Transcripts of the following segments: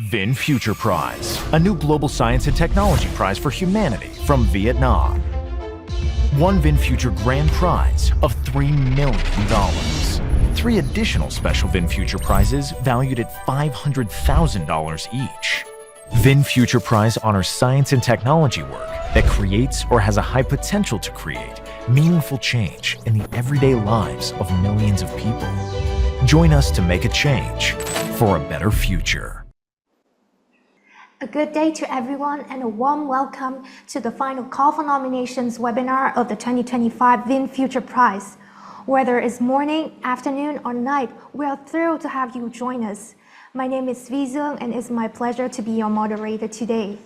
VinFuture Prize, a new global science and technology prize for humanity from Vietnam. One VinFuture Grand Prize of $3 million. 3 additional special VinFuture prizes valued at $500,000 each. VinFuture Prize honors science and technology work that creates or has a high potential to create meaningful change in the everyday lives of millions of people. Join us to make a change for a better future. A good day to everyone and a warm welcome to the final call for nominations webinar of the 2025 VinFuture Prize. Whether it's morning, afternoon, or night, we are thrilled to have you join us. My name is Vi Zung and it's my pleasure to be your moderator today.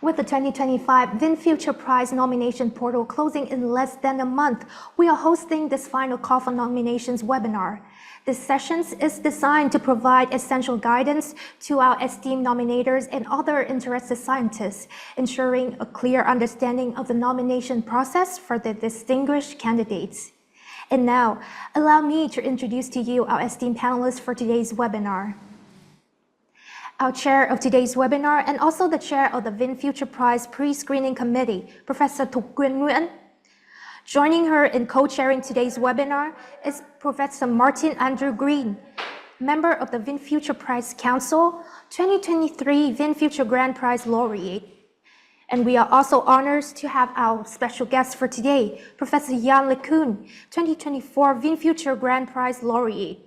With the 2025 VinFuture Prize nomination portal closing in less than a month, we are hosting this final call for nominations webinar. This session is designed to provide essential guidance to our esteemed nominators and other interested scientists, ensuring a clear understanding of the nomination process for the distinguished candidates. And now, allow me to introduce to you our esteemed panelists for today's webinar. Our chair of today's webinar and also the chair of the VinFuture Prize Pre-Screening Committee, Professor Thuc-Quyen Nguyen. Joining her in co-chairing today's webinar is Professor Martin Andrew Green, member of the VinFuture Prize Council, 2023 VinFuture Grand Prize Laureate. And we are also honored to have our special guest for today, Professor Yann LeCun, 2024 VinFuture Grand Prize Laureate.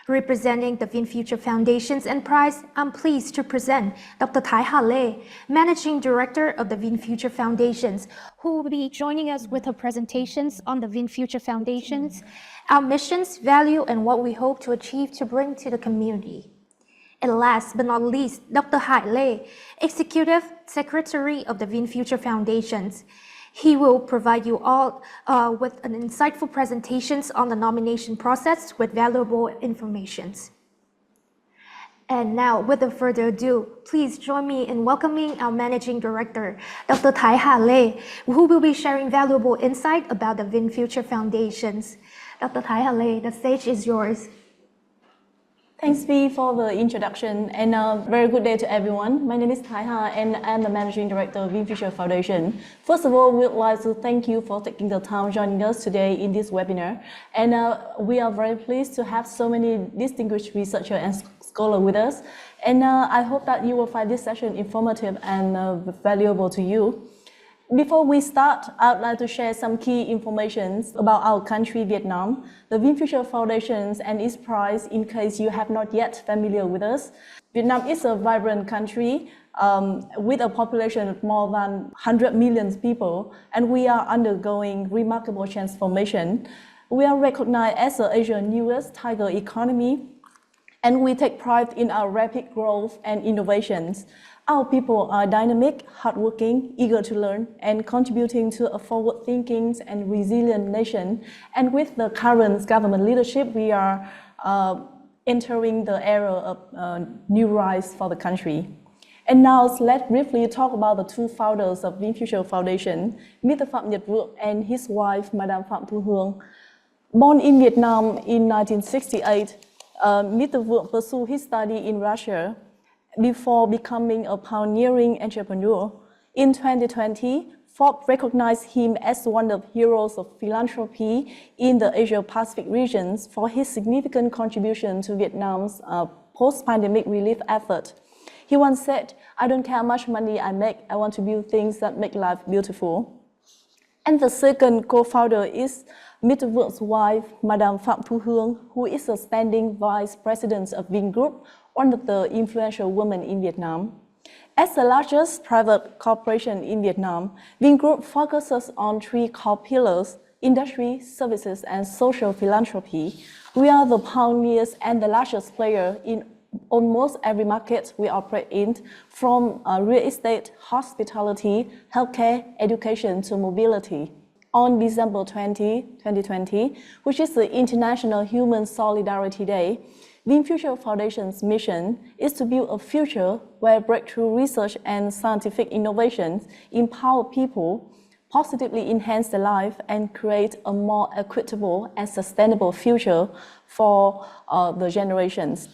Representing the VinFuture Foundations and Prize, I'm pleased to present Dr. Thái Hà Lê, Managing Director of the VinFuture Foundations, who will be joining us with her presentations on the VinFuture Foundations, our missions, value, and what we hope to achieve to bring to the community. And last but not least, Dr. Hải Lê, Executive Secretary of the VinFuture Foundations. He will provide you all with an insightful presentations on the nomination process with valuable information. And now, without further ado, please join me in welcoming our Managing Director, Dr. Thái Hà Lê, who will be sharing valuable insight about the VinFuture Foundations. Dr. Thái Hà Lê, the stage is yours. Thanks, Vi, for the introduction, and a very good day to everyone. My name is Thái Hà, and I'm the Managing Director of VinFuture Foundation. First of all, we'd like to thank you for taking the time joining us today in this webinar. And we are very pleased to have so many distinguished researchers and scholars with us. And I hope that you will find this session informative and valuable to you. Before we start, I'd like to share some key information about our country, Vietnam, the VinFuture Foundation and its prize, in case you have not yet familiar with us. Vietnam is a vibrant country with a population of more than 100 million people, and we are undergoing remarkable transformation. We are recognized as Asia's newest tiger economy, and we take pride in our rapid growth and innovations. Our people are dynamic, hardworking, eager to learn, and contributing to a forward-thinking and resilient nation. And with the current government leadership, we are entering the era of new rise for the country. And now let's briefly talk about the 2 founders of VinFuture Foundation, Mr. Phạm Nhật Vượng and his wife, Madame Phạm Thu Hương. Born in Vietnam in 1968, Mr. Vượng pursued his study in Russia before becoming a pioneering entrepreneur. In 2020, Forbes recognized him as one of the heroes of philanthropy in the Asia-Pacific regions for his significant contribution to Vietnam's post-pandemic relief effort. He once said, "I don't care how much money I make, I want to build things that make life beautiful." And the second co-founder is Mr. Vượng wife, Madame Phạm Thu Hương, who is a standing vice president of Vingroup, one of the influential women in Vietnam. As the largest private corporation in Vietnam, Vingroup focuses on 3 core pillars: industry, services, and social philanthropy. We are the pioneers and the largest player in almost every market we operate in, from real estate, hospitality, healthcare, education to mobility. On December 20, 2020, which is the International Human Solidarity Day, VinFuture Foundation's mission is to build a future where breakthrough research and scientific innovations empower people, positively enhance their life, and create a more equitable and sustainable future for the generations.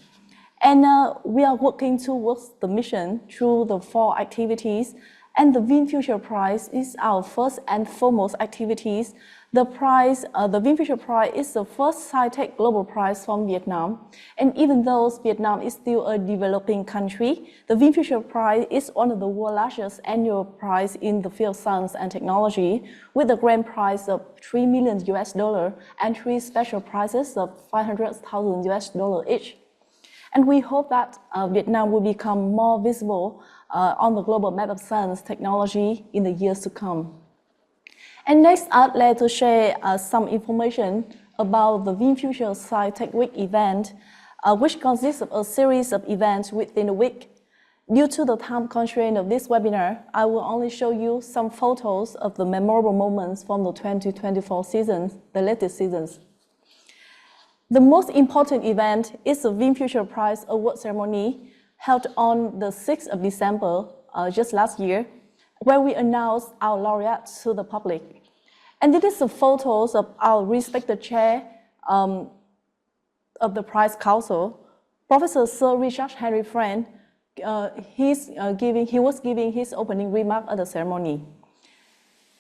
And we are working towards the mission through the 4 activities. And the VinFuture Prize is our first and foremost activities. The VinFuture Prize is the first sci-tech global prize from Vietnam. And even though Vietnam is still a developing country, the VinFuture Prize is one of the world's largest annual prize in the field of science and technology, with a grand prize of $3 million and 3 special prizes of $500,000 each. And we hope that Vietnam will become more visible on the global map of science technology in the years to come. And next, I'd like to share some information about the VinFuture Sci-Tech Week event, which consists of a series of events within a week. Due to the time constraint of this webinar, I will only show you some photos of the memorable moments from the 2024 seasons, the latest seasons. The most important event is the VinFuture Prize Award ceremony held on the 6th of December, just last year, where we announced our laureates to the public. And this is the photos of our respected chair of the Prize Council, Professor Sir Richard Henry Friend. He was giving his opening remark at the ceremony.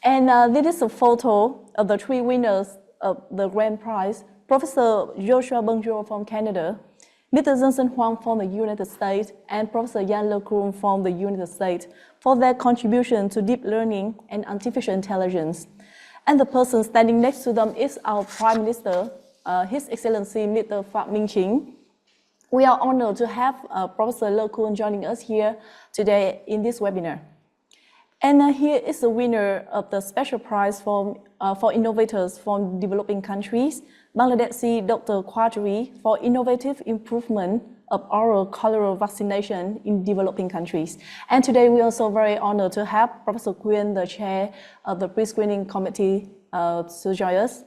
And this is a photo of the 3 winners of the grand prize: Professor Joshua Bonjour from Canada, Mr. Johnson Huang from the United States, and Professor Yann LeCun from the United States for their contribution to deep learning and artificial intelligence. And the person standing next to them is our Prime Minister, His Excellency Mr. Phạm Minh Chính. We are honored to have Professor LeCun joining us here today in this webinar. And here is the winner of the special prize for innovators from developing countries, Bangladeshi Dr. Quadri, for innovative improvement of oral cholera vaccination in developing countries. And today we are also very honored to have Professor Nguyen, the chair of the Pre-Screening Committee, to join us.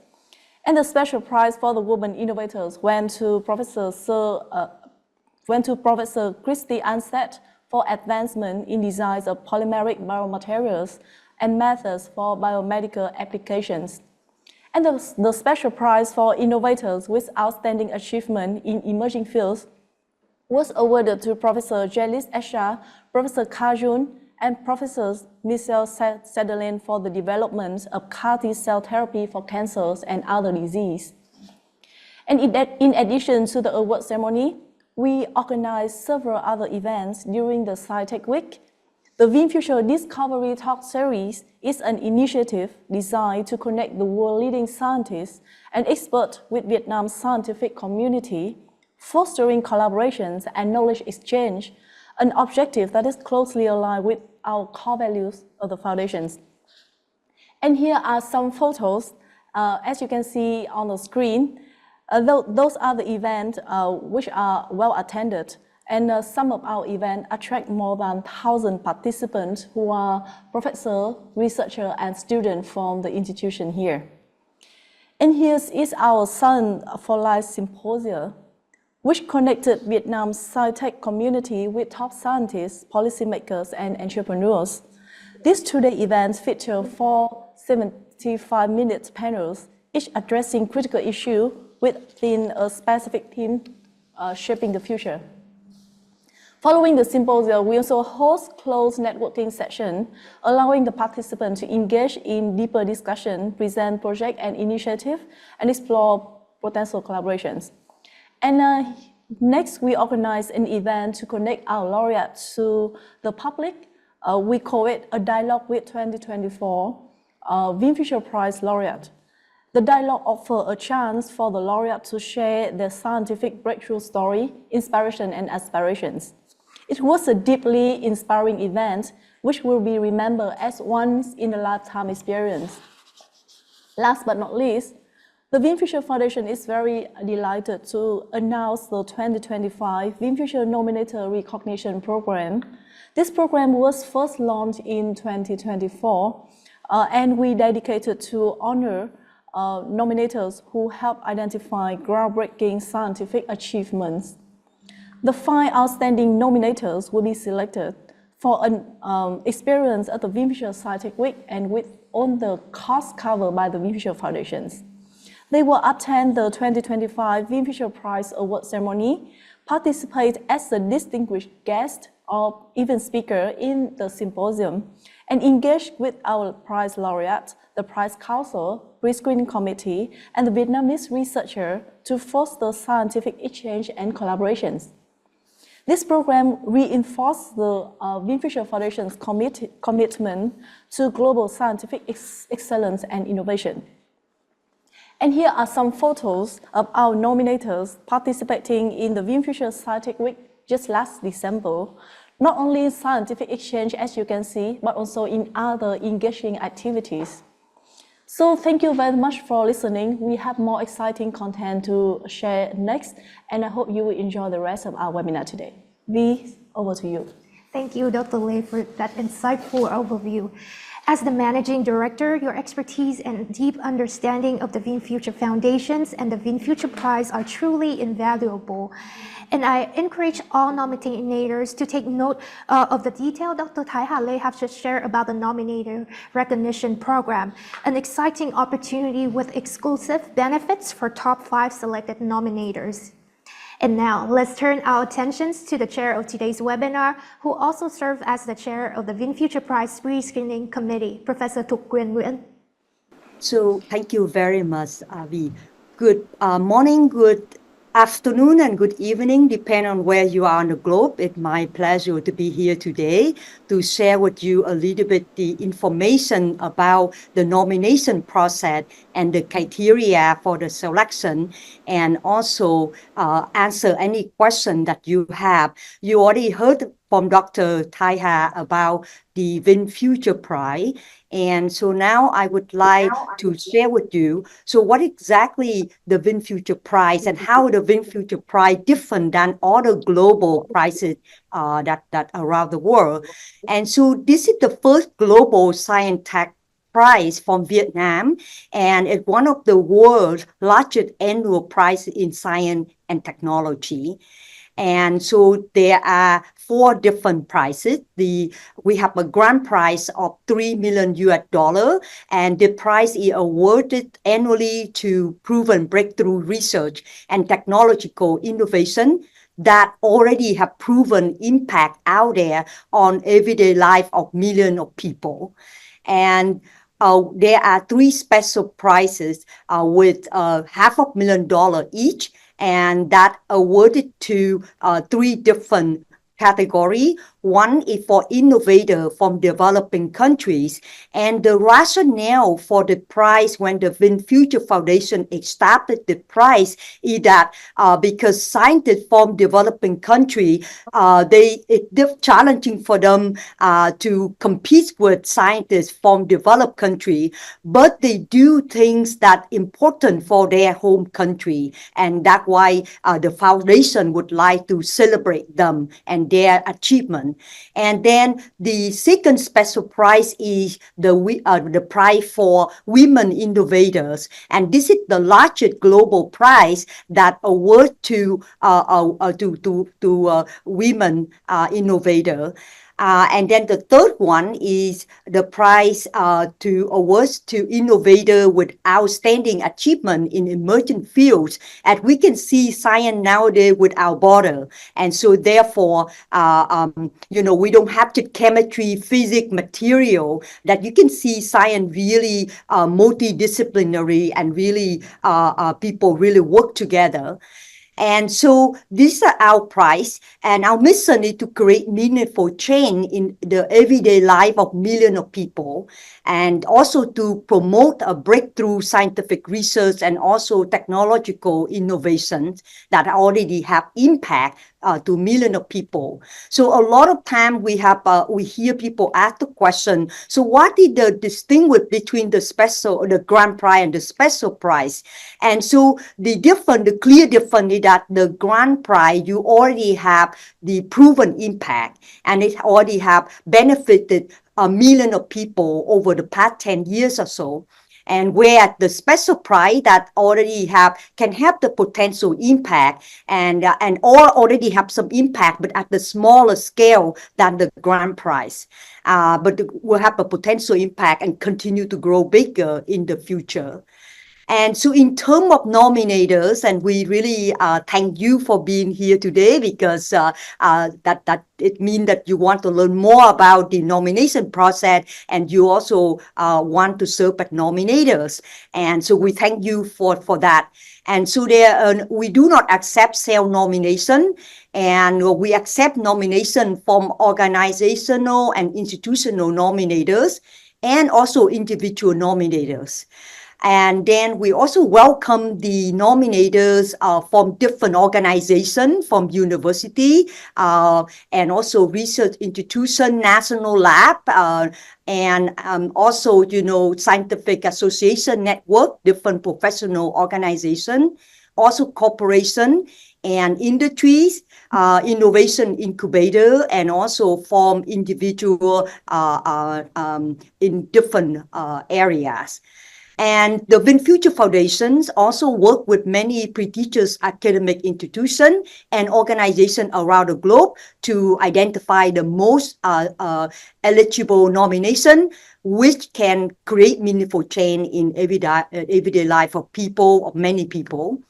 And the special prize for the women innovators went to Professor Christy Anstead for advancement in designs of polymeric biomaterials and methods for biomedical applications. And the special prize for innovators with outstanding achievement in emerging fields was awarded to Professor Jelis Esha, Professor Kajun, and Professors Michelle Sutherland for the development of CAR-T cell therapy for cancers and other diseases. And in addition to the award ceremony, we organized several other events during the Sci-Tech Week. The VinFuture Discovery Talk Series is an initiative designed to connect the world's leading scientists and experts with Vietnam's scientific community, fostering collaborations and knowledge exchange, an objective that is closely aligned with our core values of the foundations. And here are some photos, as you can see on the screen. Those are the events which are well attended, and some of our events attract more than 1,000 participants who are professors, researchers, and students from the institution here. And here is our Science for Life Symposium, which connected Vietnam's sci-tech community with top scientists, policymakers, and entrepreneurs. These two-day events feature 4 75-minute panels, each addressing critical issues within a specific theme shaping the future. Following the symposium, we also host closed networking sessions, allowing the participants to engage in deeper discussion, present projects and initiatives, and explore potential collaborations. And next, we organize an event to connect our laureates to the public. We call it a Dialogue with 2024 VinFuture Prize Laureate. The dialogue offers a chance for the laureate to share their scientific breakthrough story, inspiration, and aspirations. It was a deeply inspiring event, which will be remembered as once-in-a-lifetime experience. Last but not least, the VinFuture Foundation is very delighted to announce the 2025 VinFuture Nominator Recognition Program. This program was first launched in 2024, and we dedicated to honor nominators who help identify groundbreaking scientific achievements. The 5 outstanding nominators will be selected for an experience at the VinFuture Sci-Tech Week and with all the costs covered by the VinFuture Foundations. They will attend the 2025 VinFuture Prize Award ceremony, participate as a distinguished guest or even speaker in the symposium, and engage with our prize laureate, the Prize Council, Pre-Screening Committee, and the Vietnamese researcher to foster scientific exchange and collaborations. This program reinforces the VinFuture Foundation's commitment to global scientific excellence and innovation. And here are some photos of our nominators participating in the VinFuture Scientific Week just last December, not only in scientific exchange, as you can see, but also in other engaging activities. So thank you very much for listening. We have more exciting content to share next, and I hope you will enjoy the rest of our webinar today. Vi, over to you. Thank you, Dr. Lê, for that insightful overview. As the Managing Director, your expertise and deep understanding of the VinFuture Foundations and the VinFuture Prize are truly invaluable. And I encourage all nominators to take note of the detail Dr. Thái Hà Lê has just shared about the Nominator Recognition Program, an exciting opportunity with exclusive benefits for top 5 selected nominators. And now, let's turn our attentions to the chair of today's webinar, who also serves as the chair of the VinFuture Prize Pre-Screening Committee, Professor Thuc-Quyen Nguyen. So thank you very much, Vi. Good morning, good afternoon, and good evening, depending on where you are on the globe. It's my pleasure to be here today to share with you a little bit the information about the nomination process and the criteria for the selection, and also answer any question that you have. You already heard from Dr. Thái Hà about the VinFuture Prize. And so now I would like to share with you, so what exactly the VinFuture Prize and how the VinFuture Prize different than other global prizes that around the world. And so this is the first global science tech prize from Vietnam, and it's one of the world's largest annual prizes in science and technology. And so there are 4 different prizes. We have a grand prize of $3 million US, and the prize is awarded annually to proven breakthrough research and technological innovation that already have proven impact out there on everyday life of millions of people. And there are 3 special prizes with $500,000 each, and that awarded to 3 different categories. One is for innovator from developing countries, and the rationale for the prize when the VinFuture Foundation established the prize is that because scientists from developing countries, it's challenging for them to compete with scientists from developed countries, but they do things that important for their home country, and that's why the foundation would like to celebrate them and their achievement. And then the second special prize is the prize for women innovators, and this is the largest global prize that award to women innovators. And then the third one is the prize to awards to innovator with outstanding achievement in emerging fields. And we can see science nowadays without border. And so therefore, we don't have to chemistry, physics, material, that you can see science really multidisciplinary and really people really work together. And so these are our prize, and our mission is to create meaningful change in the everyday life of millions of people, and also to promote a breakthrough scientific research and also technological innovations that already have impact to millions of people. So a lot of time we hear people ask the question, so what is the distinguish between the grand prize and the special prize? And so the clear difference is that the grand prize, you already have the proven impact, and it already have benefited a million of people over the past 10 years or so. And where the special prize that already can have the potential impact and all already have some impact, but at the smaller scale than the grand prize. But will have a potential impact and continue to grow bigger in the future. And so in terms of nominators, and we really thank you for being here today, because that it means that you want to learn more about the nomination process, and you also want to serve as nominators. And so we thank you for that. And so we do not accept self-nomination, and we accept nomination from organizational and institutional nominators, and also individual nominators. And then we also welcome the nominators from different organizations, from university and also research institution, national lab, and also, scientific association network, different professional organization, also corporation and industries, innovation incubator, and also from individual in different areas. And the VinFuture Foundations also work with many prestigious academic institutions and organizations around the globe to identify the most eligible nomination, which can create meaningful change in everyday life of people, of many people.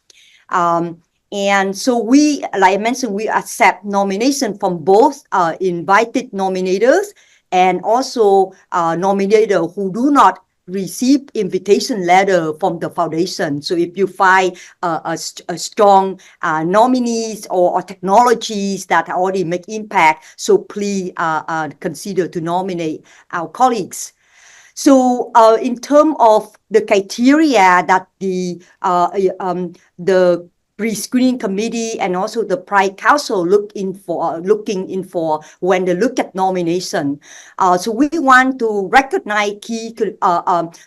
And so we, like I mentioned, we accept nomination from both invited nominators and also nominators who do not receive invitation letter from the foundation. So if you find a strong nominees or technologies that already make impact, so please consider to nominate our colleagues. So in terms of the criteria that the Pre-Screening Committee and also the Prize Council looking in for when they look at nomination. So we want to recognize key.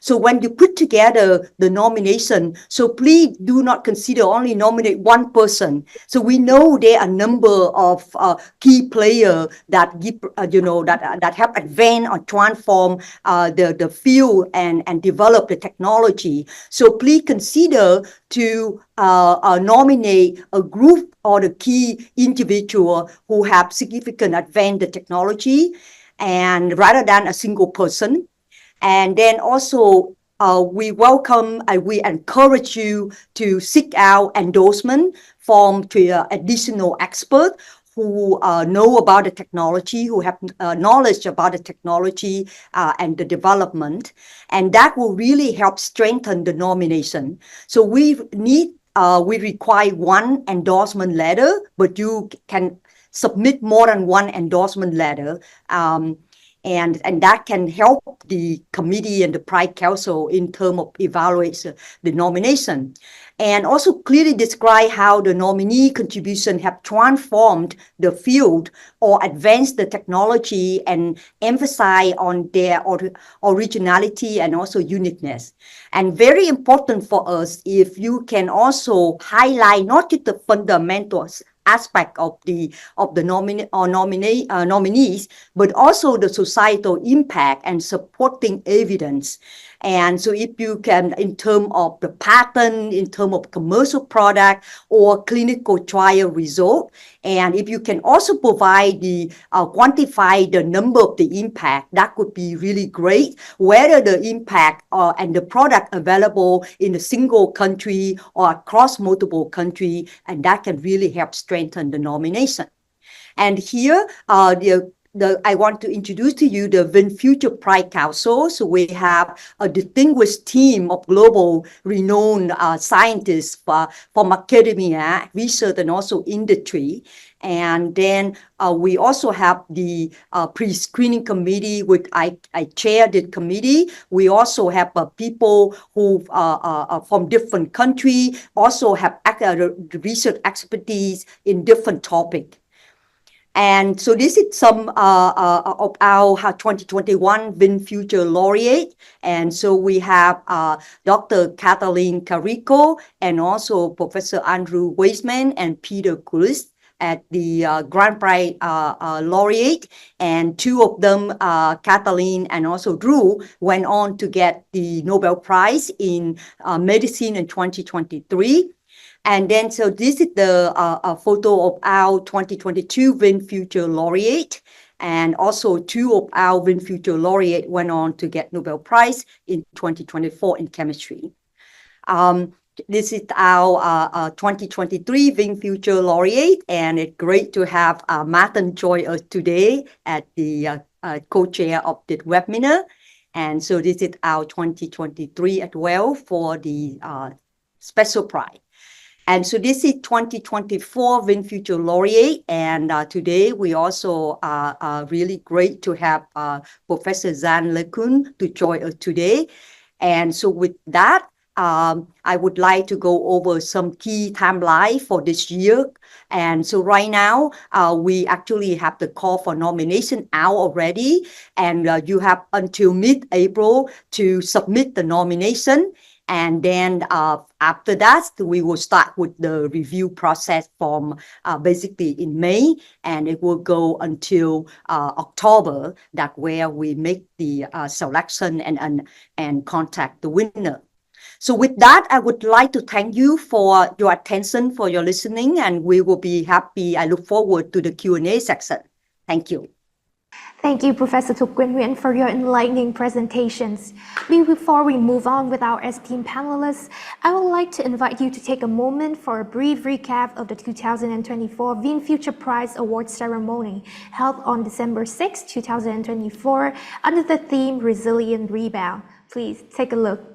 So when you put together the nomination, so please do not consider only nominate one person. So we know there are a number of key players that give, that help advance or transform the field and develop the technology. So please consider to nominate a group or the key individual who have significant advance the technology, and rather than a single person. And then also we welcome and we encourage you to seek out endorsement from additional experts who know about the technology, who have knowledge about the technology and the development, and that will really help strengthen the nomination. So we require one endorsement letter, but you can submit more than one endorsement letter. And that can help the committee and the Prize Council in terms of evaluating the nomination. And also clearly describe how the nominee contribution have transformed the field or advanced the technology, and emphasize on their originality and also uniqueness. And very important for us, if you can also highlight not just the fundamentals aspect of the nominees, but also the societal impact and supporting evidence. And so if you can, in terms of the patent, in terms of commercial product or clinical trial result, and if you can also provide the quantify the number of the impact, that would be really great. Whether the impact and the product available in a single country or across multiple countries, and that can really help strengthen the nomination. And here, I want to introduce to you the VinFuture Prize Council. So we have a distinguished team of global renowned scientists from academia, research, and also industry. And then we also have the pre-screening committee, which I chair the committee. We also have people who from different countries, also have research expertise in different topics. And so this is some of our 2021 VinFuture Laureate. And so we have Dr. Kathleen Carico and also Professor Andrew Weisman and Peter Kulis at the Grand Prize Laureate. And two of them, Kathleen and also Drew, went on to get the Nobel Prize in Medicine in 2023. And then, so this is the photo of our 2022 VinFuture Laureate. And also two of our VinFuture Laureate went on to get Nobel Prize in 2024 in chemistry. This is our 2023 VinFuture Laureate, and it's great to have Martin join us today at the co-chair of this webinar. And so this is our 2023 as well for the special prize. And so this is 2024 VinFuture Laureate, and today we also are really great to have Professor Yann LeCun to join us today. And so with that, I would like to go over some key timeline for this year. And so right now, we actually have the call for nomination out already, and you have until mid-April to submit the nomination. And then after that, we will start with the review process from basically in May, and it will go until October, that where we make the selection and contact the winner. So with that, I would like to thank you for your attention, for your listening, and we will be happy. I look forward to the Q&A section. Thank you. Thank you, Professor Thuc-Quyen Nguyen, for your enlightening presentations. Before we move on with our esteemed panelists, I would like to invite you to take a moment for a brief recap of the 2024 VinFuture Prize Award ceremony held on December 6, 2024, under the theme Resilient Rebound. Please take a look.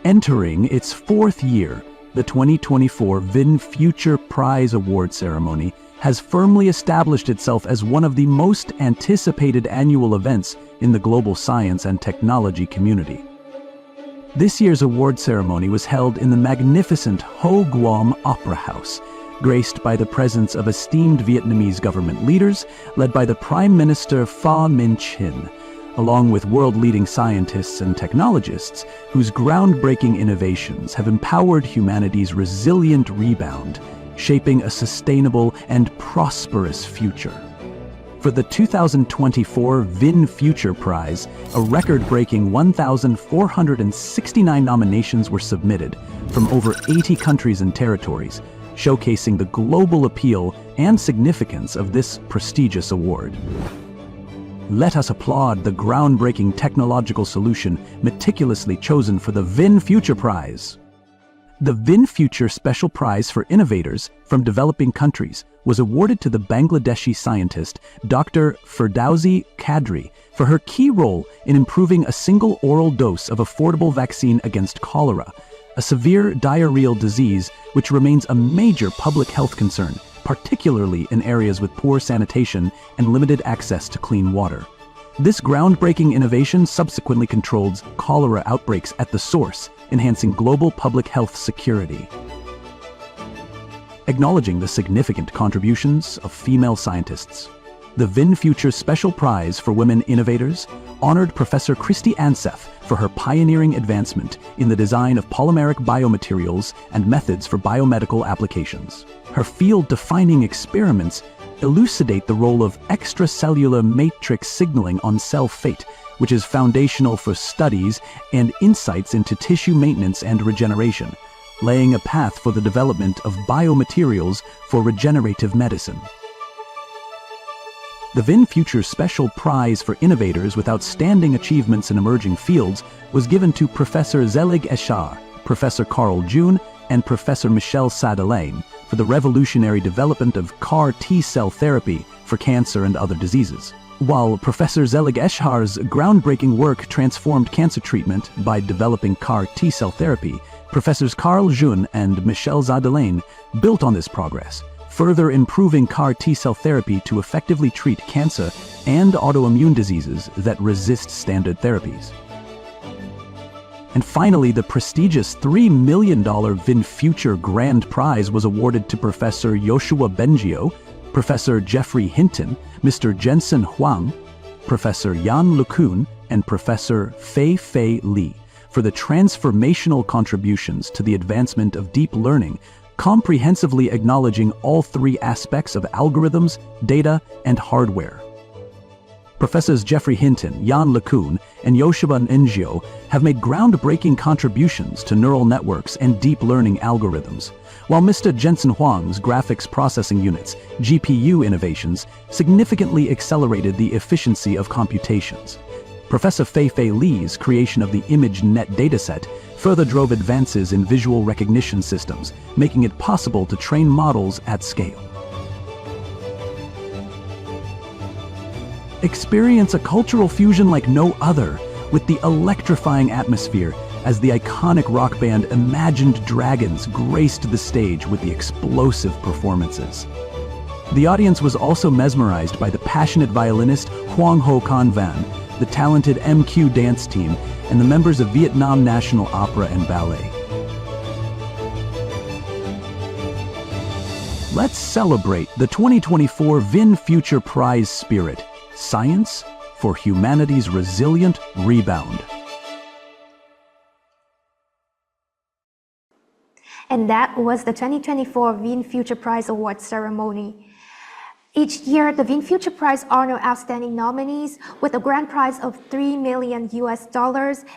Entering its fourth year, the 2024 VinFuture Prize Award ceremony has firmly established itself as one of the most anticipated annual events in the global science and technology community. This year's award ceremony was held in the magnificent Ho Guam Opera House, graced by the presence of esteemed Vietnamese government leaders led by the Prime Minister Pham Minh Chinh, along with world-leading scientists and technologists whose groundbreaking innovations have empowered humanity's resilient rebound, shaping a sustainable and prosperous future. For the 2024 VinFuture Prize, a record-breaking 1,469 nominations were submitted from over 80 countries and territories, showcasing the global appeal and significance of this prestigious award. Let us applaud the groundbreaking technological solution meticulously chosen for the VinFuture Prize. The VinFuture Special Prize for Innovators from Developing Countries was awarded to the Bangladeshi scientist Dr. Firdausi Kadri for her key role in improving a single oral dose of affordable vaccine against cholera, a severe diarrheal disease which remains a major public health concern, particularly in areas with poor sanitation and limited access to clean water. This groundbreaking innovation subsequently controlled cholera outbreaks at the source, enhancing global public health security. Acknowledging the significant contributions of female scientists, the VinFuture Special Prize for Women Innovators honored Professor Kristi Anseth for her pioneering advancement in the design of polymeric biomaterials and methods for biomedical applications. Her field-defining experiments elucidate the role of extracellular matrix signaling on cell fate, which is foundational for studies and insights into tissue maintenance and regeneration, laying a path for the development of biomaterials for regenerative medicine. The VinFuture Special Prize for Innovators with Outstanding Achievements in Emerging Fields was given to Professor Zelig Eshar, Professor Carl June, and Professor Michel Sadelaine for the revolutionary development of CAR T-cell therapy for cancer and other diseases. While Professor Zelig Eshar's groundbreaking work transformed cancer treatment by developing CAR T-cell therapy, Professors Carl June and Michel Sadelaine built on this progress, further improving CAR T-cell therapy to effectively treat cancer and autoimmune diseases that resist standard therapies. And finally, the prestigious $3 million VinFuture Grand Prize was awarded to Professor Yoshua Bengio, Professor Jeffrey Hinton, Mr. Jensen Huang, Professor Yann LeCun, and Professor Fei Li for the transformational contributions to the advancement of deep learning, comprehensively acknowledging all three aspects of algorithms, data, and hardware. Professors Jeffrey Hinton, Yann LeCun, and Yoshua Bengio have made groundbreaking contributions to neural networks and deep learning algorithms, while Mr. Jensen Huang's graphics processing units, GPU innovations, significantly accelerated the efficiency of computations. Professor Fei-Fei Li's creation of the ImageNet dataset further drove advances in visual recognition systems, making it possible to train models at scale. Experience a cultural fusion like no other with the electrifying atmosphere as the iconic rock band Imagined Dragons graced the stage with the explosive performances. The audience was also mesmerized by the passionate violinist Hoang Ho Con Van, the talented MQ dance team, and the members of Vietnam National Opera and Ballet. Let's celebrate the 2024 VinFuture Prize spirit, Science for Humanity's Resilient Rebound. And that was the 2024 VinFuture Prize Award ceremony. Each year, the VinFuture Prize honor outstanding nominees with a grand prize of $3 million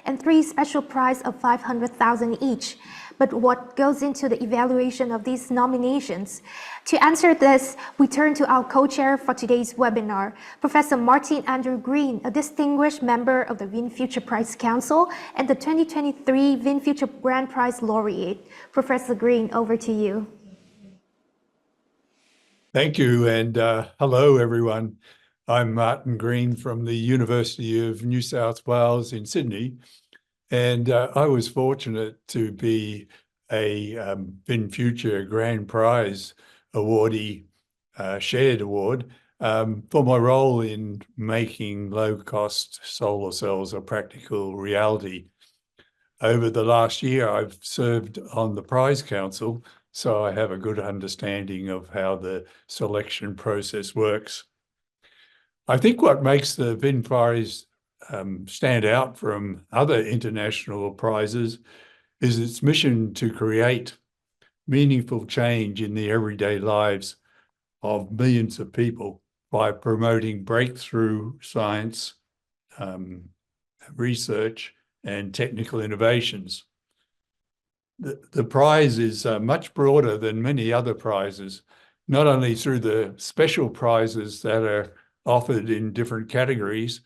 and 3 special prize of $500,000 each. But what goes into the evaluation of these nominations? To answer this, we turn to our co-chair for today's webinar, Professor Martin Andrew Green, a distinguished member of the VinFuture Prize Council and the 2023 VinFuture Grand Prize Laureate. Professor Green, over to you. Thank you, and hello, everyone. I'm Martin Green from the University of New South Wales in Sydney, and I was fortunate to be a VinFuture Grand Prize awardee, shared award, for my role in making low-cost solar cells a practical reality. Over the last year, I've served on the Prize Council, so I have a good understanding of how the selection process works. I think what makes the Vin Prize stand out from other international prizes is its mission to create meaningful change in the everyday lives of millions of people by promoting breakthrough science, research, and technical innovations. The prize is much broader than many other prizes, not only through the special prizes that are offered in different categories,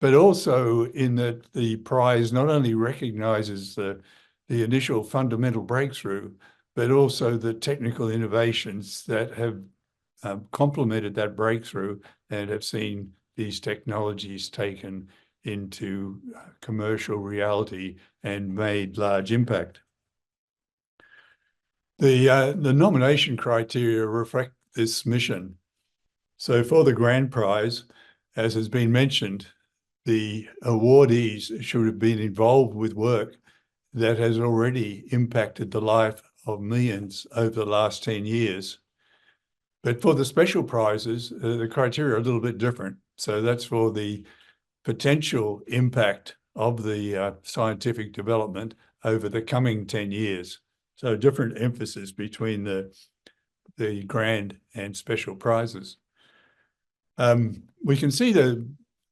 but also in that the prize not only recognizes the initial fundamental breakthrough, but also the technical innovations that have complemented that breakthrough and have seen these technologies taken into commercial reality and made large impact. The nomination criteria reflect this mission. So for the grand prize, as has been mentioned, the awardees should have been involved with work that has already impacted the life of millions over the last 10 years. But for the special prizes, the criteria are a little bit different. So that's for the potential impact of the scientific development over the coming 10 years. So different emphasis between the grand and special prizes. We can see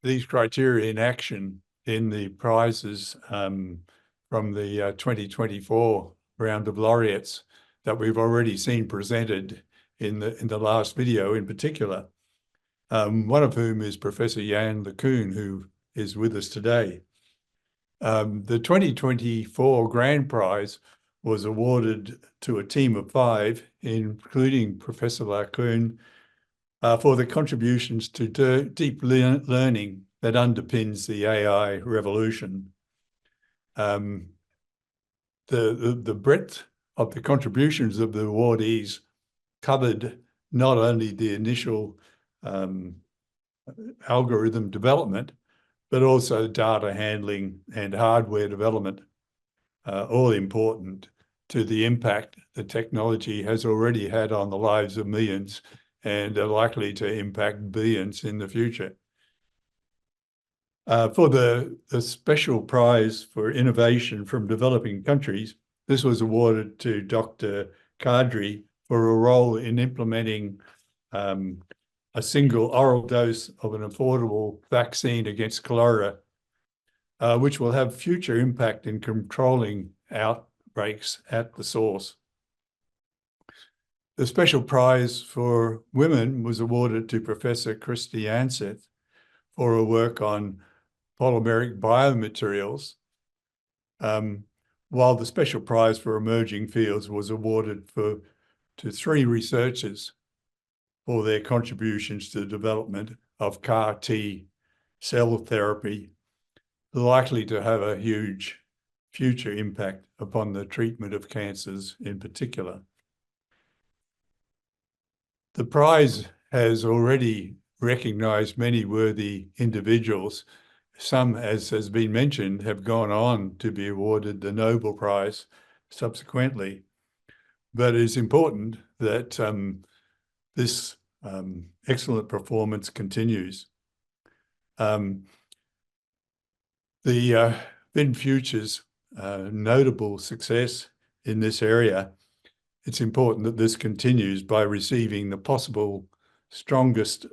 these criteria in action in the prizes from the 2024 round of laureates that we've already seen presented in the last video in particular, one of whom is Professor Yann LeCun, who is with us today. The 2024 grand prize was awarded to a team of 5, including Professor LeCun, for the contributions to deep learning that underpins the AI revolution. The breadth of the contributions of the awardees covered not only the initial algorithm development, but also data handling and hardware development, all important to the impact the technology has already had on the lives of millions and are likely to impact billions in the future. For the special prize for innovation from developing countries, this was awarded to Dr. Kadri for a role in implementing a single oral dose of an affordable vaccine against cholera, which will have future impact in controlling outbreaks at the source. The special prize for women was awarded to Professor Christy Anseth for her work on polymeric biomaterials, while the special prize for emerging fields was awarded to 3 researchers for their contributions to the development of CAR T cell therapy, likely to have a huge future impact upon the treatment of cancers in particular. The prize has already recognized many worthy individuals. Some, as has been mentioned, have gone on to be awarded the Nobel Prize subsequently. But it's important that this excellent performance continues. The VinFuture's notable success in this area, it's important that this continues by receiving the strongest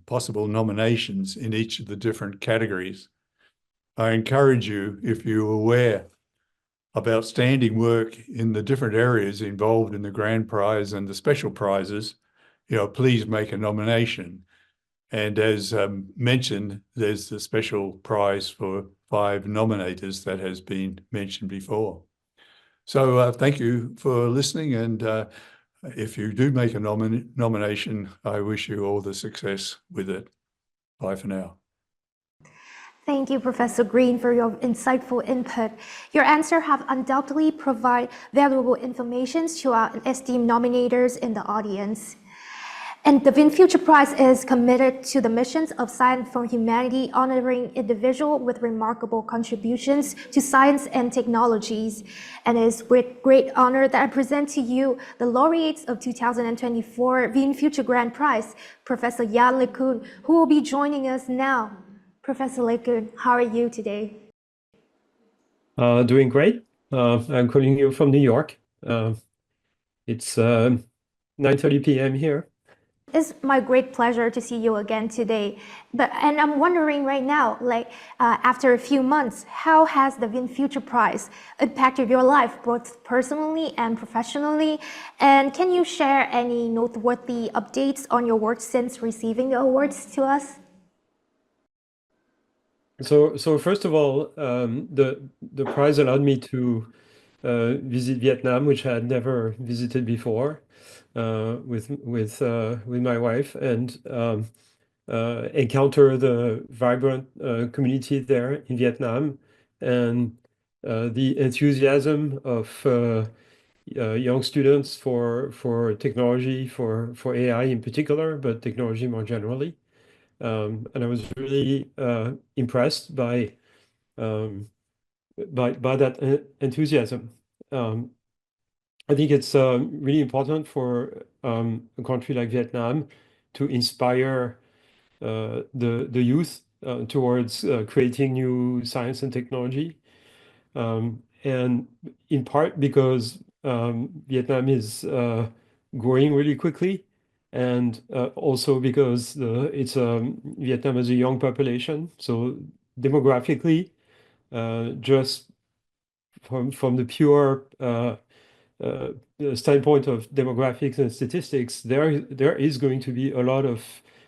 possible nominations in each of the different categories. I encourage you, if you're aware of outstanding work in the different areas involved in the Grand Prize and the special prizes, please make a nomination. And as mentioned, there's the special prize for 5 nominators that has been mentioned before. So thank you for listening. And if you do make a nomination, I wish you all the success with it. Bye for now. Thank you, Professor Green, for your insightful input. Your answer have undoubtedly provided valuable information to our esteemed nominators in the audience. And the VinFuture Prize is committed to the missions of science for humanity, honoring individuals with remarkable contributions to science and technologies. And it is with great honor that I present to you the laureates of 2024 VinFuture Grand Prize, Professor Yann LeCun, who will be joining us now. Professor LeCun, how are you today? Doing great. I'm calling you from New York. It's 9:30 p.m. here. It's my great pleasure to see you again today. And I'm wondering right now, after a few months, how has the VinFuture Prize impacted your life, both personally and professionally? And can you share any noteworthy updates on your work since receiving the awards to us? So first of all, the prize allowed me to visit Vietnam, which I had never visited before, with my wife, and encounter the vibrant community there in Vietnam, and the enthusiasm of young students for technology, for AI in particular, but technology more generally. And I was really impressed by that enthusiasm. I think it's really important for a country like Vietnam to inspire the youth towards creating new science and technology, and in part because Vietnam is growing really quickly, and also because Vietnam has a young population. So demographically, just from the pure standpoint of demographics and statistics, there is going to be a lot of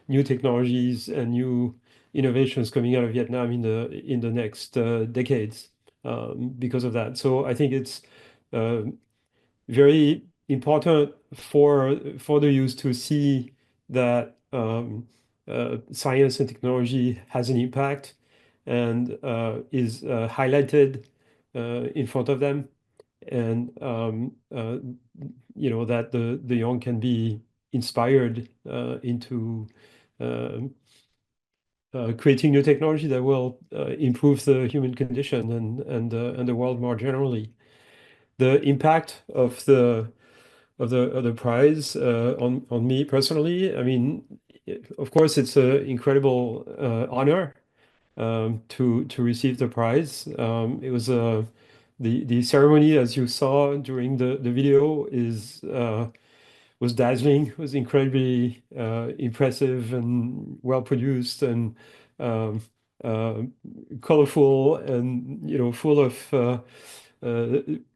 new technologies and new innovations coming out of Vietnam in the next decades because of that. So I think it's very important for the youth to see that science and technology has an impact and is highlighted in front of them, and that the young can be inspired into creating new technology that will improve the human condition and the world more generally. The impact of the prize on me personally, I mean, of course, it's an incredible honor to receive the prize. It was the ceremony, as you saw during the video, was dazzling. Was incredibly impressive and well produced and colorful and full of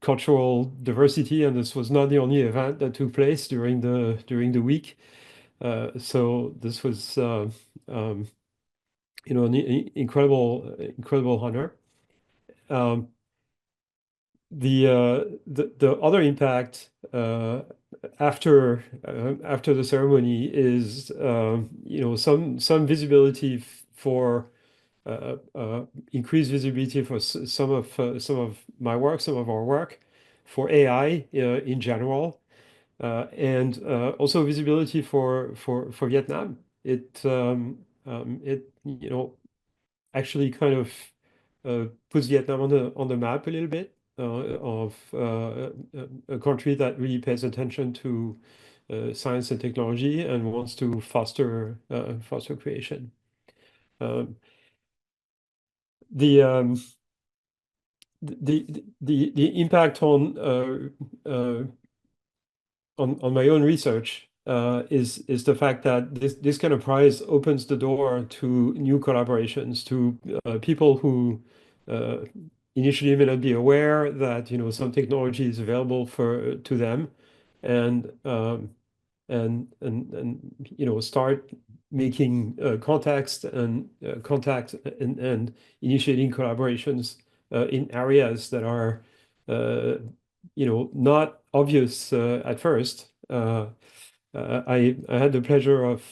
cultural diversity. And this was not the only event that took place during the week. So this was an incredible honor. The other impact after the ceremony is some visibility for increased visibility for some of my work, some of our work, for AI in general, and also visibility for Vietnam. It actually kind of puts Vietnam on the map a little bit of a country that really pays attention to science and technology and wants to foster creation. The impact on my own research is the fact that this kind of prize opens the door to new collaborations, to people who initially may not be aware that some technology is available to them, and start making contacts and initiating collaborations in areas that are not obvious at first. I had the pleasure of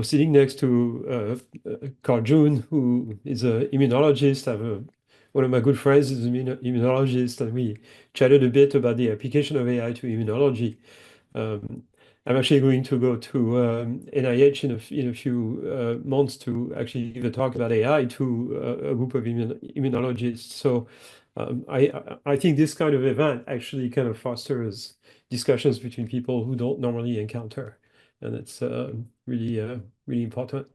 sitting next to Carl June, who is an immunologist. One of my good friends is an immunologist, and we chatted a bit about the application of AI to immunology. I'm actually going to go to NIH in a few months to actually give a talk about AI to a group of immunologists. So I think this kind of event actually kind of fosters discussions between people who don't normally encounter, and it's really important.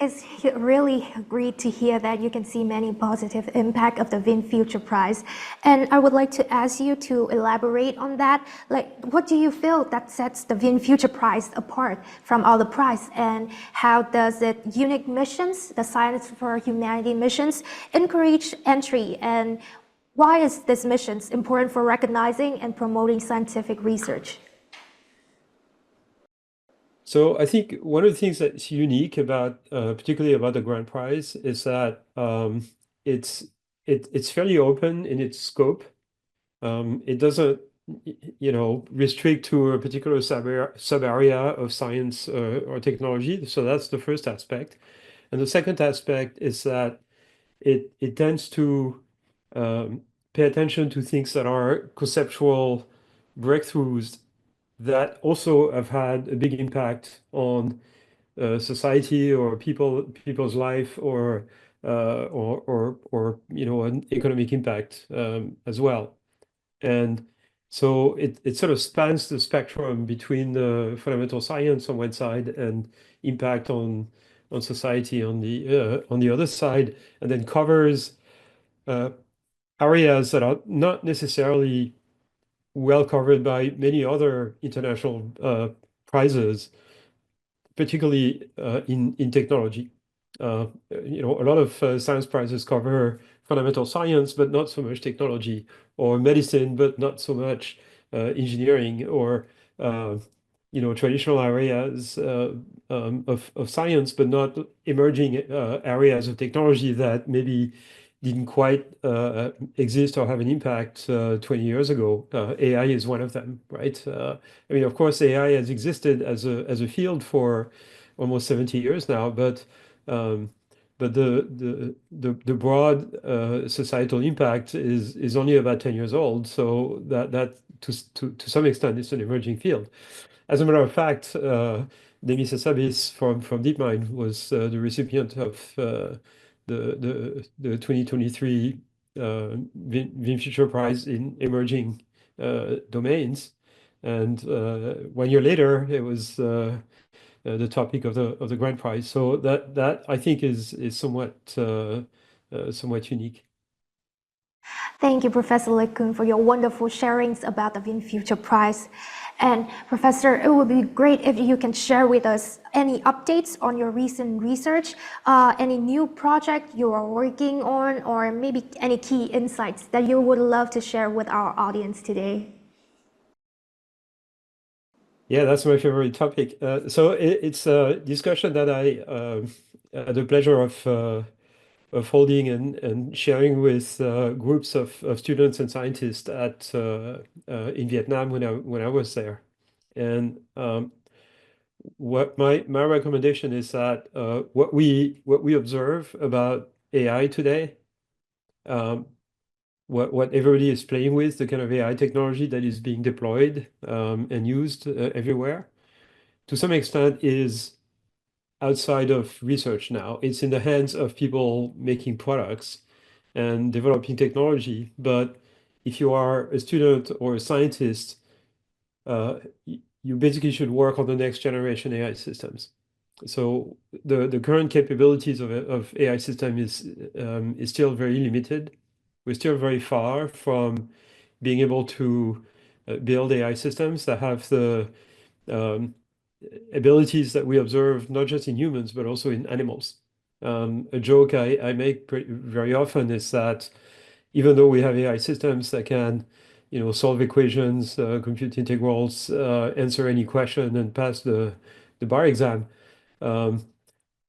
It's really great to hear that you can see many positive impact of the VinFuture Prize. And I would like to ask you to elaborate on that. Like, what do you feel that sets the VinFuture Prize apart from all the prizes? And how does it unique missions, the Science for Humanity missions, encourage entry? And why is this mission important for recognizing and promoting scientific research? So I think one of the things that's unique about, particularly about the Grand Prize, is that it's fairly open in its scope. It doesn't, restrict to a particular sub area of science or technology. So that's the first aspect, and the second aspect is that it tends to pay attention to things that are conceptual breakthroughs that also have had a big impact on society or people's life, or an economic impact as well. And so it sort of spans the spectrum between the fundamental science on one side and impact on society on the other side, and then covers areas that are not necessarily well covered by many other international prizes, particularly in technology. A lot of science prizes cover fundamental science, but not so much technology, or medicine, but not so much engineering, or traditional areas of science, but not emerging areas of technology that maybe didn't quite exist or have an impact 20 years ago. AI is one of them, right? I mean, of course, AI has existed as a field for almost 70 years now, but the broad societal impact is only about 10 years old. So that to some extent is an emerging field. As a matter of fact, Demis Hassabis from DeepMind was the recipient of the 2023 VinFuture Prize in Emerging Domains, and 1 year later it was the topic of the Grand Prize. So that I think is somewhat unique. Thank you, Professor LeCun, for your wonderful sharings about the VinFuture Prize. And Professor, it would be great if you can share with us any updates on your recent research, any new project you are working on, or maybe any key insights that you would love to share with our audience today. Yeah, that's my favorite topic. So it's a discussion that I had the pleasure of holding and sharing with groups of students and scientists at in Vietnam when I was there. And what my recommendation is that what we observe about AI today, what everybody is playing with, the kind of AI technology that is being deployed and used everywhere, to some extent is outside of research now. It's in the hands of people making products and developing technology. But if you are a student or a scientist, you basically should work on the next generation AI systems. So the current capabilities of AI system is still very limited. We're still very far from being able to build AI systems that have the abilities that we observe not just in humans but also in animals. A joke I make very often is that even though we have AI systems that can, solve equations, compute integrals, answer any question, and pass the bar exam,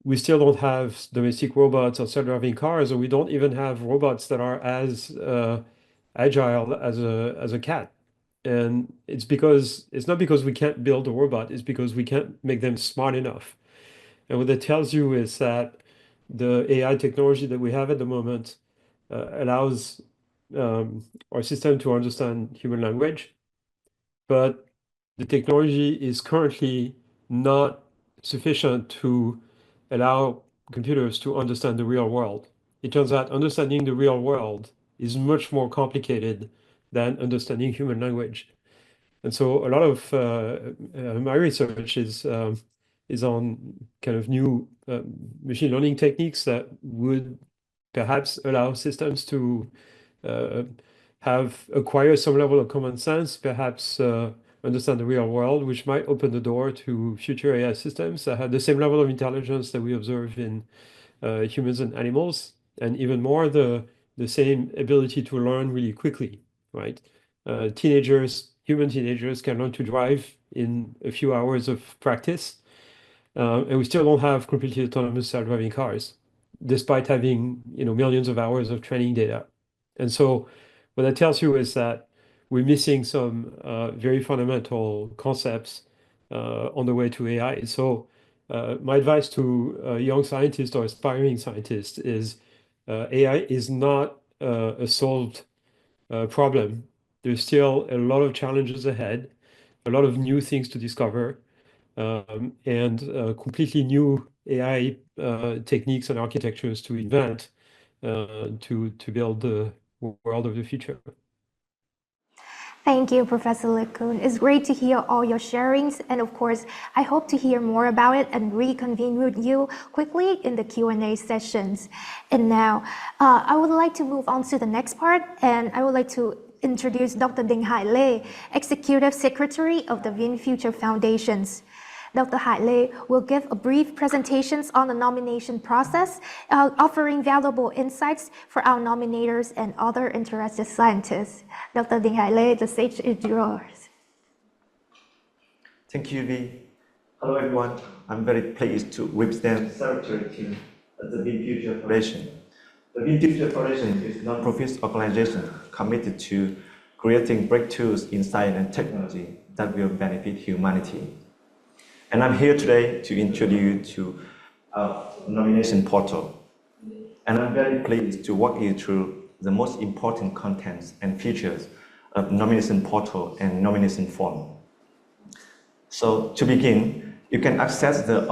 we still don't have domestic robots or self-driving cars, or we don't even have robots that are as agile as a cat. And it's not because we can't build a robot, it's because we can't make them smart enough. And what that tells you is that the AI technology that we have at the moment allows our system to understand human language, but the technology is currently not sufficient to allow computers to understand the real world. It turns out understanding the real world is much more complicated than understanding human language. And so a lot of my research is on kind of new machine learning techniques that would perhaps allow systems to acquire some level of common sense, perhaps understand the real world, which might open the door to future AI systems that have the same level of intelligence that we observe in humans and animals, and even more the same ability to learn really quickly, right? Human teenagers can learn to drive in a few hours of practice, and we still don't have completely autonomous self-driving cars, despite having millions of hours of training data. And so what that tells you is that we're missing some very fundamental concepts on the way to AI. So my advice to young scientists or aspiring scientists is AI is not a solved problem. There's still a lot of challenges ahead, a lot of new things to discover, and completely new AI techniques and architectures to invent to build the world of the future. Thank you, Professor LeCun. It's great to hear all your sharings, and of course, I hope to hear more about it and reconvene with you quickly in the Q&A sessions. And now, I would like to move on to the next part, and I would like to introduce Dr. Dinh Hải Lê, Executive Secretary of the VinFuture Foundation. Dr. Hải Lê will give a brief presentation on the nomination process, offering valuable insights for our nominators and other interested scientists. Dr. Dinh Hải Lê, the stage is yours. Thank you, Vi. Hello, everyone. I'm very pleased to represent the secretary team at the VinFuture Foundation. The VinFuture Foundation is a non-profit organization committed to creating breakthroughs in science and technology that will benefit humanity. And I'm here today to introduce you to our nomination portal. And I'm very pleased to walk you through the most important contents and features of nomination portal and nomination form. So to begin, you can access the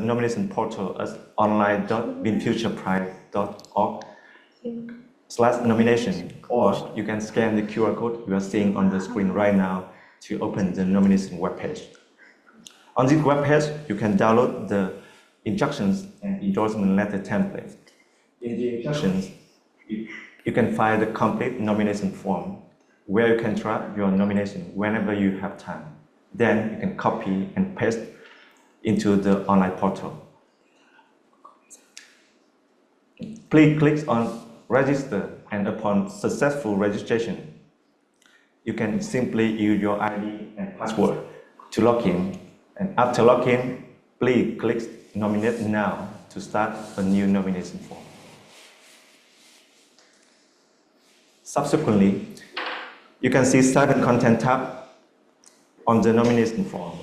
nomination portal as online.vinfutureprize.org/nomination, or you can scan the QR code you are seeing on the screen right now to open the nomination webpage. On this webpage, you can download the instructions and endorsement letter template. In the instructions, you can find the complete nomination form where you can track your nomination whenever you have time. Then you can copy and paste into the online portal. Please click on register, and upon successful registration, you can simply use your ID and password to log in. And after login, please click Nominate Now to start a new nomination form. Subsequently, you can see 7 content tabs on the nomination form.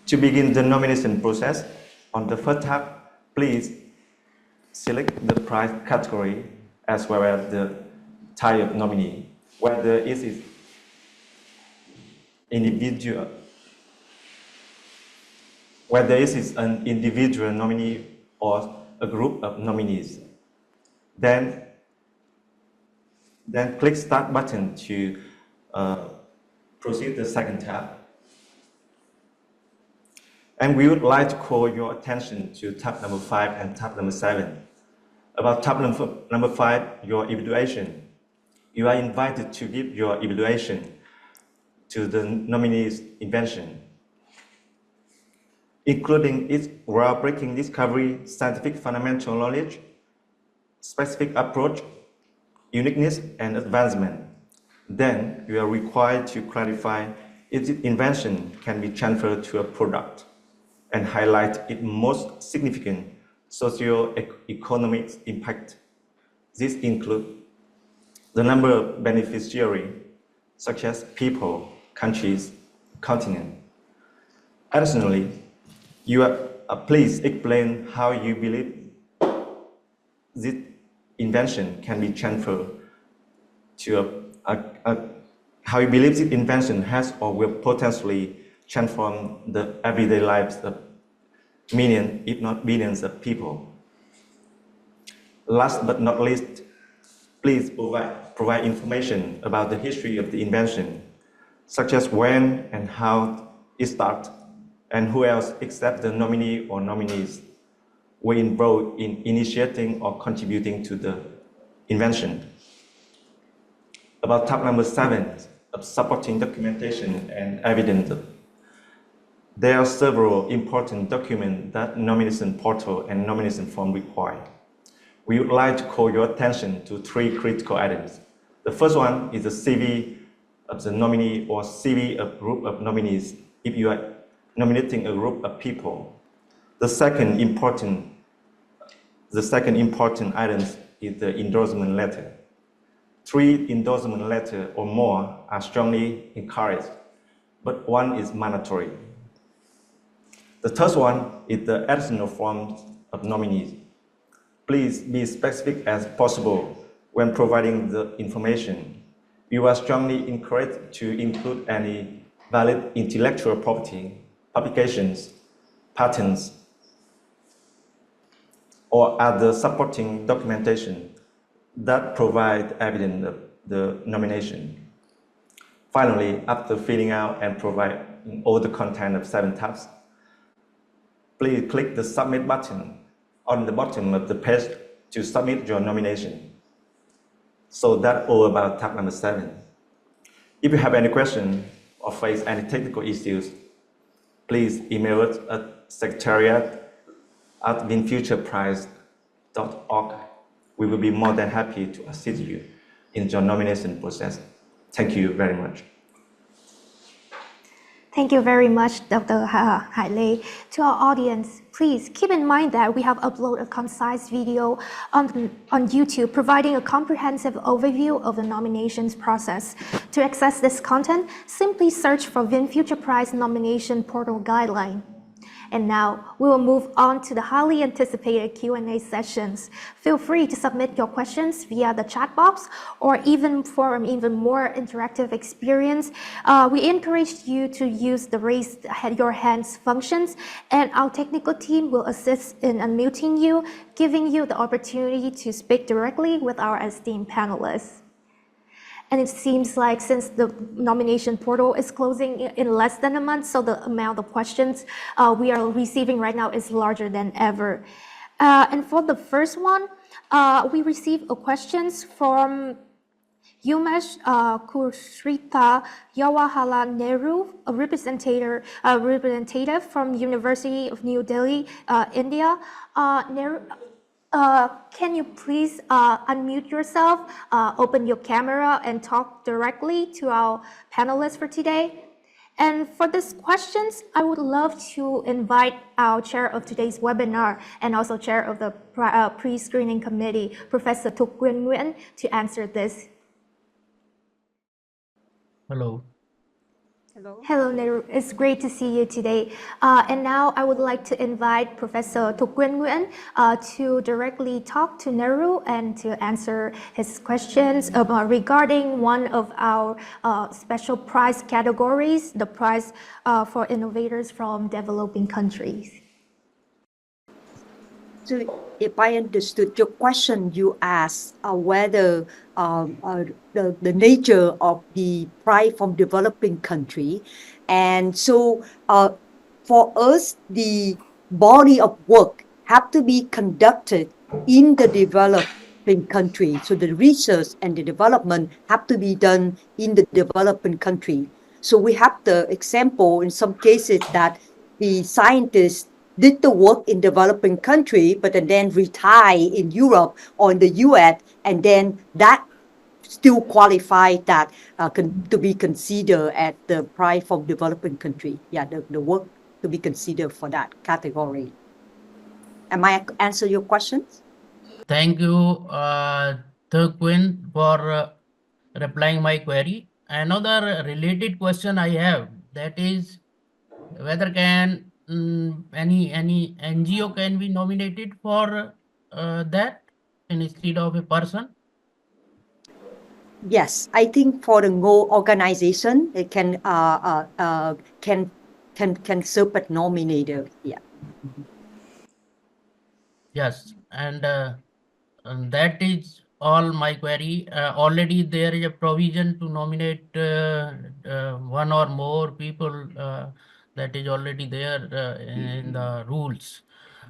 To begin the nomination process, on the first tab, please select the prize category as well as the type of nominee, whether it is individual, whether it is an individual nominee or a group of nominees. Then click Start button to proceed to the second tab. And we would like to call your attention to tab number 5 and tab number 7. About tab number 5, your evaluation. You are invited to give your evaluation to the nominee's invention, including its groundbreaking discovery, scientific fundamental knowledge, specific approach, uniqueness, and advancement. Then you are required to clarify if the invention can be transferred to a product and highlight its most significant socio-economic impact. This includes the number of beneficiaries, such as people, countries, continents. Additionally, you are please explain how you believe this invention can be transferred to how you believe this invention has or will potentially transform the everyday lives of millions, if not billions of people. Last but not least, please provide information about the history of the invention, such as when and how it started, and who else except the nominee or nominees were involved in initiating or contributing to the invention. About tab number 7, of supporting documentation and evidence. There are several important documents that nomination portal and nomination form require. We would like to call your attention to 3 critical items. The first one is the CV of the nominee or CV of group of nominees if you are nominating a group of people. The second important item is the endorsement letter. 3 endorsement letters or more are strongly encouraged, but 1 is mandatory. The third one is the additional forms of nominees. Please be specific as possible when providing the information. You are strongly encouraged to include any valid intellectual property, publications, patents, or other supporting documentation that provide evidence of the nomination. Finally, after filling out and providing all the content of 7 tabs, please click the Submit button on the bottom of the page to submit your nomination. So that's all about tab number 7. If you have any questions or face any technical issues, please email us at secretariat@vinfutureprize.org. We will be more than happy to assist you in your nomination process. Thank you very much. Thank you very much, Dr. Haile. To our audience, please keep in mind that we have uploaded a concise video on YouTube providing a comprehensive overview of the nominations process. To access this content, simply search for VinFuture Prize Nomination Portal Guideline. And now we will move on to the highly anticipated Q&A sessions. Feel free to submit your questions via the chat box or even for an even more interactive experience. We encourage you to use the raise your hands functions, and our technical team will assist in unmuting you, giving you the opportunity to speak directly with our esteemed panelists. And it seems like since the nomination portal is closing in less than a month, so the amount of questions we are receiving right now is larger than ever. And for the first one, we received questions from Umesh Kushrita Jawaharlal Nehru, a representative from University of New Delhi, India. Can you please unmute yourself, open your camera, and talk directly to our panelists for today? And for these questions, I would love to invite our chair of today's webinar and also chair of the pre-screening committee, Professor Thuc-Quyen Nguyen, to answer this. Hello. Hello, Nehru. It's great to see you today. And now I would like to invite Professor Thuc-Quyen Nguyen to directly talk to Nehru and to answer his questions regarding one of our special prize categories, the prize for innovators from developing countries. So if I understood your question, you asked whether the nature of the prize from developing country. And so for us, the body of work have to be conducted in the developing country. So the research and the development have to be done in the developing country. So we have the example in some cases that the scientists did the work in developing country, but then retire in Europe or in the US, and then that still qualify that to be considered at the prize from developing country. Yeah, the work to be considered for that category. Am I answer your questions? Thank you, Thuc-Quyen, for replying my query. Another related question I have, that is whether can any NGO can be nominated for that instead of a person? Yes, I think for the whole organization, it can serve as nominator. Yeah. Yes, and that is all my query. Already there is a provision to nominate one or more people that is already there in the rules.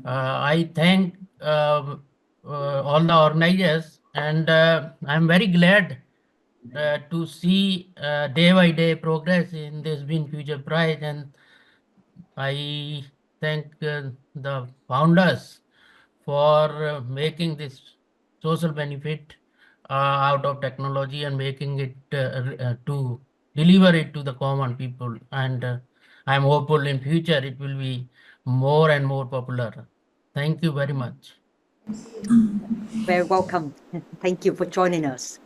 I thank all the organizers, and I'm very glad to see day by day progress in this VinFuture Prize, and I thank the founders for making this social benefit out of technology and making it to deliver it to the common people. And I'm hopeful in future it will be more and more popular. Thank you very much. Very welcome. Thank you for joining us.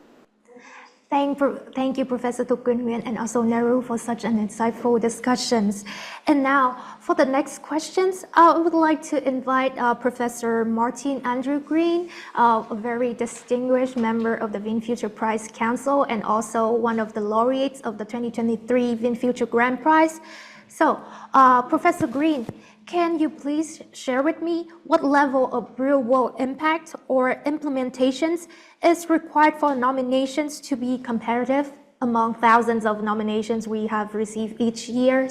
Thank you, Professor Thuc-Quyen Nguyen, and also Nehru for such an insightful discussions. And now, for the next questions, I would like to invite Professor Martin Andrew Green, a very distinguished member of the VinFuture Prize Council and also one of the laureates of the 2023 VinFuture Grand Prize. So, Professor Green, can you please share with me what level of real-world impact or implementations is required for nominations to be competitive among thousands of nominations we have received each year?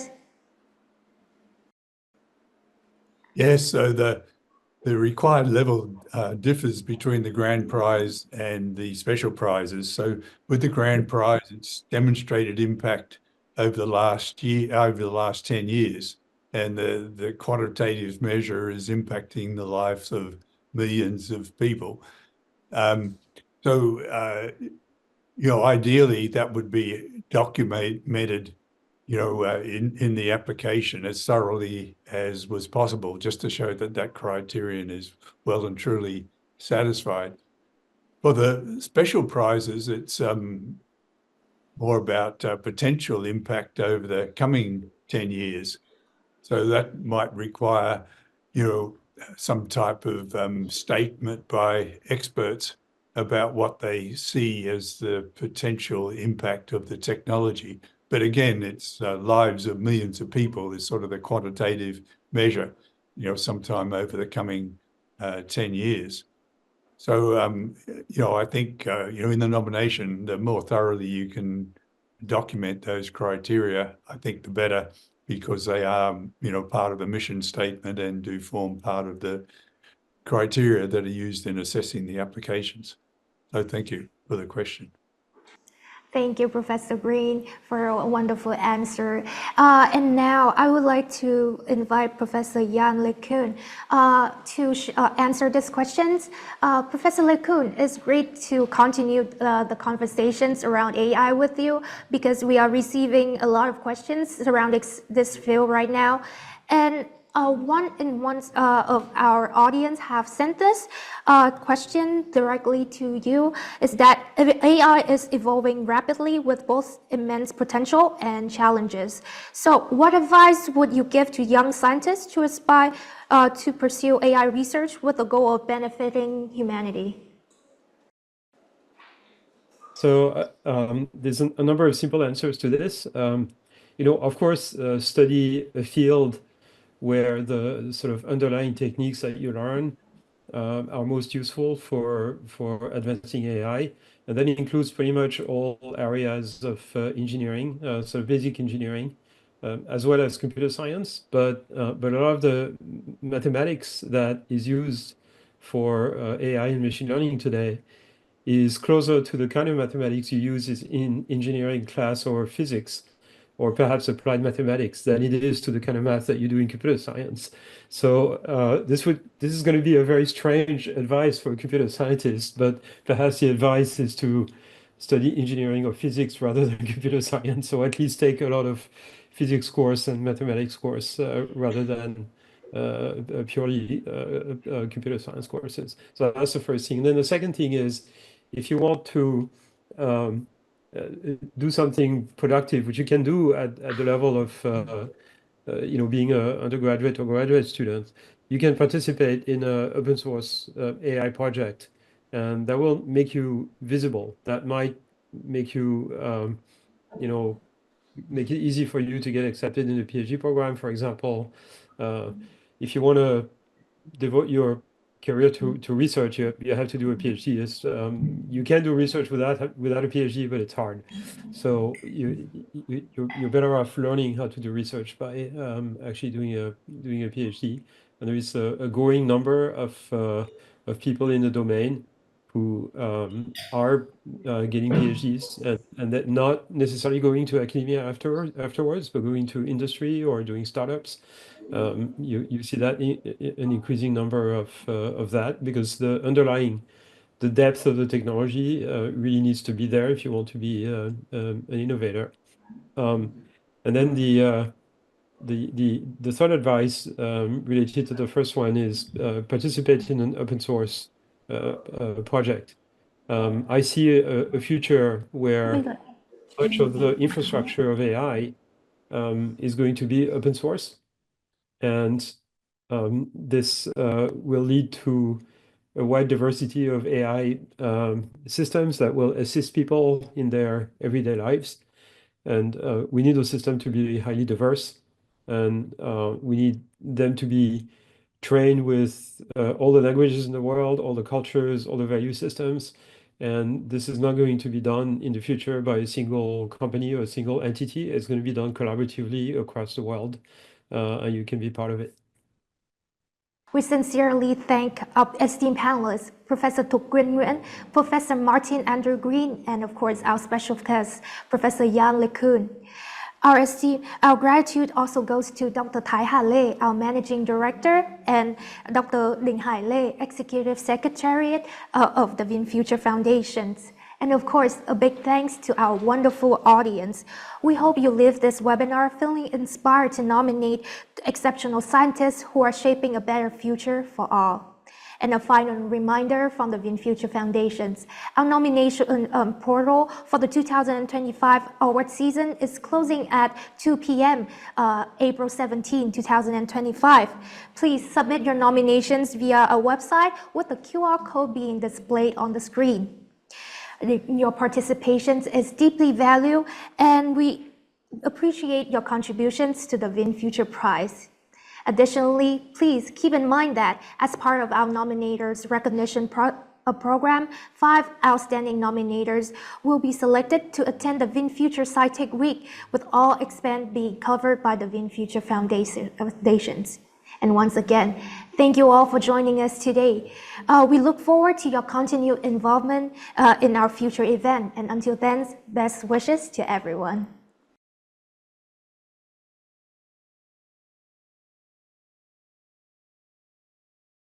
Yes, so the required level differs between the grand prize and the special prizes. So with the grand prize, it's demonstrated impact over the last 10 years. And the quantitative measure is impacting the lives of millions of people. Ideally that would be documented, in the application as thoroughly as was possible, just to show that that criterion is well and truly satisfied. For the special prizes, it's more about potential impact over the coming 10 years. So that might require, some type of statement by experts about what they see as the potential impact of the technology. But again, it's lives of millions of people is sort of the quantitative measure, sometime over the coming 10 years. So, I think, in the nomination, the more thoroughly you can document those criteria, I think the better, because they are, part of the mission statement and do form part of the criteria that are used in assessing the applications. So thank you for the question. Thank you, Professor Green, for a wonderful answer. And now I would like to invite Professor Yann LeCun to answer these questions. Professor LeCun, it's great to continue the conversations around AI with you because we are receiving a lot of questions surrounding this field right now. And one of our audience have sent this question directly to you is that AI is evolving rapidly with both immense potential and challenges. So what advice would you give to young scientists to aspire to pursue AI research with the goal of benefiting humanity? So there's a number of simple answers to this. Of course, study a field where the sort of underlying techniques that you learn are most useful for advancing AI. And that includes pretty much all areas of engineering, so basic engineering, as well as computer science. But a lot of the mathematics that is used for AI and machine learning today is closer to the kind of mathematics you use in engineering class or physics, or perhaps applied mathematics, than it is to the kind of math that you do in computer science. So this is going to be a very strange advice for a computer scientist, but perhaps the advice is to study engineering or physics rather than computer science, or at least take a lot of physics course and mathematics course rather than purely computer science courses. So that's the first thing. And then the second thing is, if you want to do something productive, which you can do at the level of being an undergraduate or graduate student, you can participate in an open source AI project, and that will make you visible. That might make you, make it easy for you to get accepted in the PhD program, for example. If you want to devote your career to research, you have to do a PhD. You can do research without a PhD, but it's hard. So you're better off learning how to do research by actually doing a PhD. And there is a growing number of people in the domain who are getting PhDs and that not necessarily going to academia afterwards, but going to industry or doing startups. You see that an increasing number of that, because the depth of the technology really needs to be there if you want to be an innovator. And then the third advice related to the first one is participate in an open source project. I see a future where much of the infrastructure of AI is going to be open source. And this will lead to a wide diversity of AI systems that will assist people in their everyday lives. And we need those systems to be highly diverse. And we need them to be trained with all the languages in the world, all the cultures, all the value systems. And this is not going to be done in the future by a single company or a single entity. It's going to be done collaboratively across the world. And you can be part of it. We sincerely thank our esteemed panelists, Professor Thuc-Quyen Nguyen, Professor Martin Andrew Green, and of course our special guest, Professor Yann LeCun. Our gratitude also goes to Dr. Thai-Ha Lê, our Managing Director, and Dr. Linh-Hai Lê, Executive Secretary of the VinFuture Foundation. And of course, a big thanks to our wonderful audience. We hope you leave this webinar feeling inspired to nominate exceptional scientists who are shaping a better future for all. And a final reminder from the VinFuture Foundation. Our nomination portal for the 2025 award season is closing at 2 p.m. April 17, 2025. Please submit your nominations via a website with the QR code being displayed on the screen. Your participation is deeply valued, and we appreciate your contributions to the VinFuture Prize. Additionally, please keep in mind that as part of our nominators recognition program, 5 outstanding nominators will be selected to attend the VinFuture SciTech Week, with all expense being covered by the VinFuture Foundations. And once again, thank you all for joining us today. We look forward to your continued involvement in our future event. And until then, best wishes to everyone.